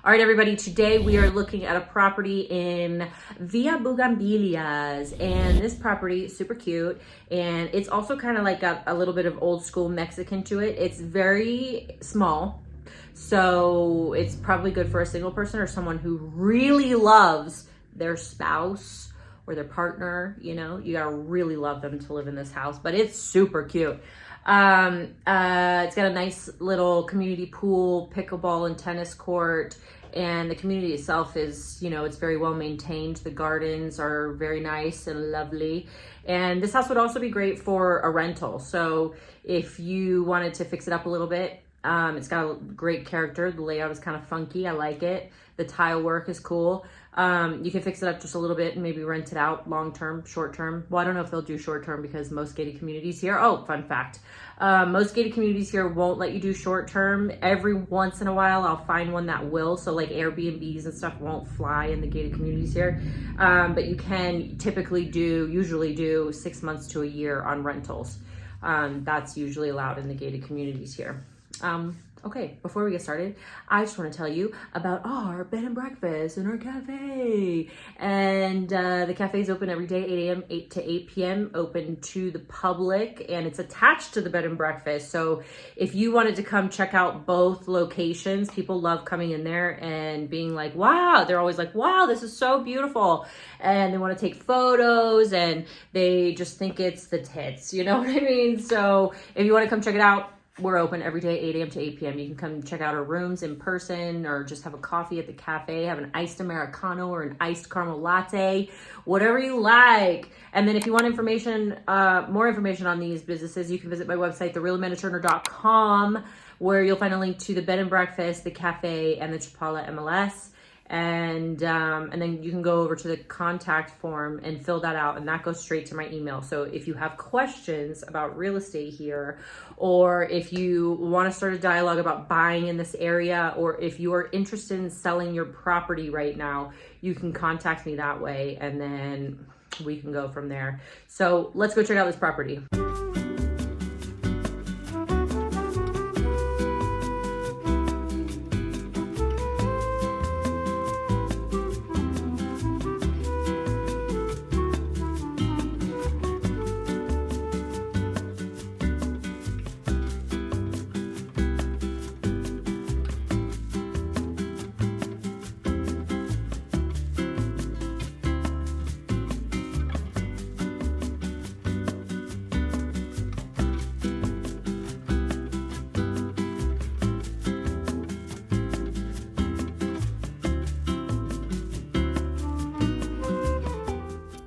All right, everybody, today we are looking at a property in Villa Bugambilias, and this property is super cute, and it's also kind of like a little bit of old school Mexican to it. It's very small, so it's probably good for a single person or someone who really loves their spouse or their partner. You know, you gotta really love them to live in this house, but it's super cute. It's got a nice little community pool, pickleball and tennis court, and the community itself is, you know, it's very well maintained. The gardens are very nice and lovely. And this house would also be great for a rental. So if you wanted to fix it up a little bit, it's got a great character. The layout is kind of funky. I like it. The tile work is cool. You can fix it up just a little bit and maybe rent it out long-term, short-term. Well, I don't know if they'll do short-term because most gated communities here, oh, fun fact. Most gated communities here won't let you do short-term. Every once in a while, I'll find one that will. So like Airbnbs and stuff won't fly in the gated communities here. But you can usually do 6 months to a year on rentals. That's usually allowed in the gated communities here. Okay, before we get started, I just want to tell you about our bed and breakfast and our cafe. And the cafe is open every day, 8 a.m. 8 to 8 p.m., open to the public, and it's attached to the bed and breakfast. So if you wanted to come check out both locations, people love coming in there and being like, wow, they're always like, wow, this is so beautiful. And they want to take photos and they just think it's the tits, you know what I mean? So if you want to come check it out, we're open every day, 8 a.m. to 8 p.m. You can come check out our rooms in person or just have a coffee at the cafe, have an iced Americano or an iced caramel latte, whatever you like. And then if you want information, more information on these businesses, you can visit my website, therealamandaturner.com, where you'll find a link to the bed and breakfast, the cafe, and the Chapala MLS. And then you can go over to the contact form and fill that out, and that goes straight to my email. So if you have questions about real estate here, or if you want to start a dialogue about buying in this area, or if you are interested in selling your property right now, you can contact me that way, and then we can go from there. So let's go check out this property.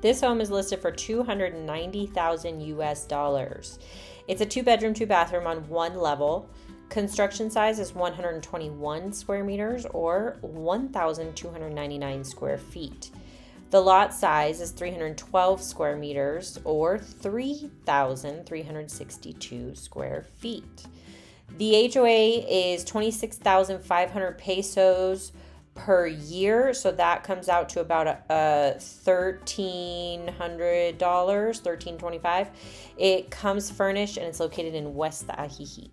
This home is listed for $290,000 US. It's a 2-bedroom, 2-bathroom on 1 level. Construction size is 121 square meters or 1,299 square feet. The lot size is 312 square meters or 3,362 square feet. The HOA is 26,500 pesos per year, so that comes out to about $1,300, $1,325. It comes furnished and it's located in West Ajijic.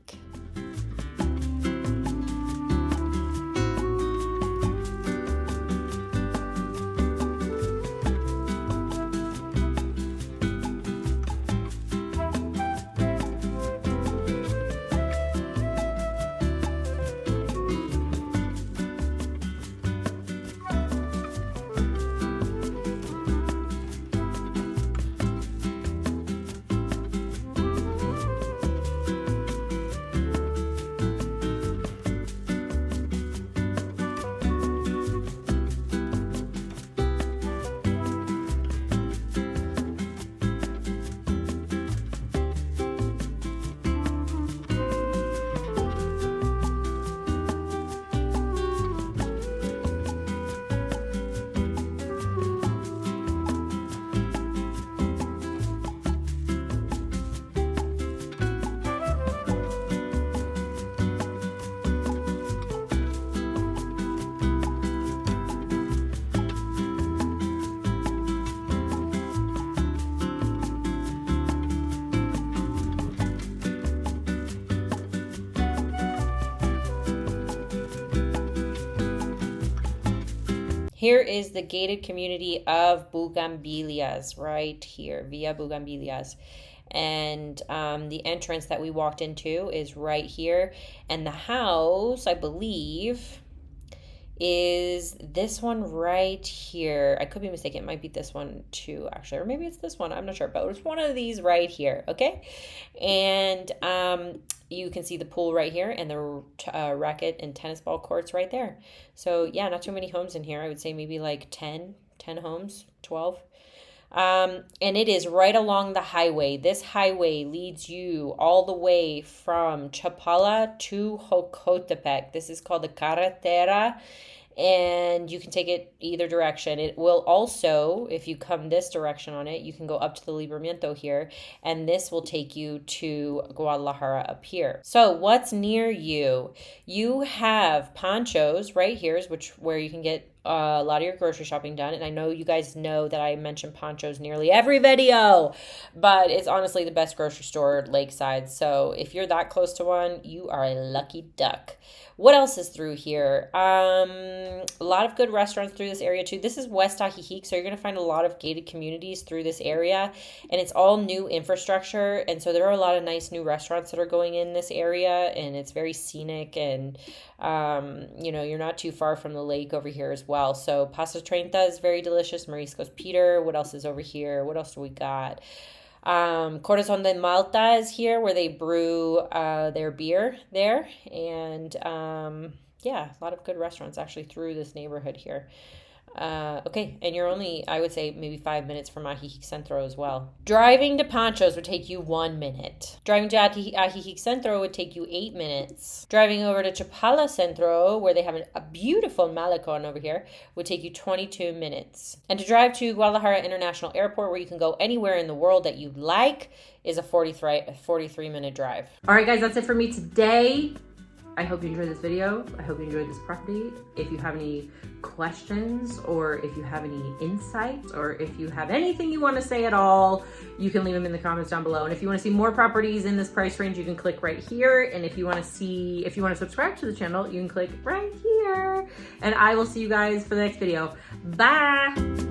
Here is the gated community of Bugambilias right here, Via Bugambilias. And the entrance that we walked into is right here. And the house, I believe, is this one right here. I could be mistaken. It might be this one too, actually. Or maybe it's this one. I'm not sure. But it's one of these right here, okay? And you can see the pool right here and the racket and tennis ball courts right there. So, yeah, not too many homes in here. I would say maybe like 10 homes, 12. And it is right along the highway. This highway leads you all the way from Chapala to Jocotepec. This is called the Carretera, and you can take it either direction. It will also, if you come this direction on it, you can go up to the Libramiento here, and this will take you to Guadalajara up here. So what's near you? You have Pancho's right here, where you can get a lot of your grocery shopping done. And I know you guys know that I mention Pancho's nearly every video, but it's honestly the best grocery store lakeside. So if you're that close to one, you are a lucky duck. What else is through here? A lot of good restaurants through this area too. This is West Ajijic, so you're going to find a lot of gated communities through this area, and it's all new infrastructure. And so there are a lot of nice new restaurants that are going in this area, and it's very scenic, and you're not too far from the lake over here as well. So Pasta Treinta is very delicious. Mariscos Peter. What else is over here? What else do we got? Corazon de Malta is here, where they brew their beer there. And a lot of good restaurants actually through this neighborhood here. Okay, and you're only, I would say, maybe 5 minutes from Ajijic Centro as well. Driving to Pancho's would take you 1 minute. Driving to Ajijic Centro would take you 8 minutes. Driving over to Chapala Centro, where they have a beautiful malecon over here, would take you 22 minutes. And to drive to Guadalajara International Airport, where you can go anywhere in the world that you'd like, is a 43-minute drive. All right, guys, that's it for me today. I hope you enjoyed this video. I hope you enjoyed this property. If you have any questions, or if you have any insights, or if you have anything you want to say at all, you can leave them in the comments down below. And if you want to see more properties in this price range, you can click right here. And if you want to subscribe to the channel, you can click right here. And I will see you guys for the next video. Bye.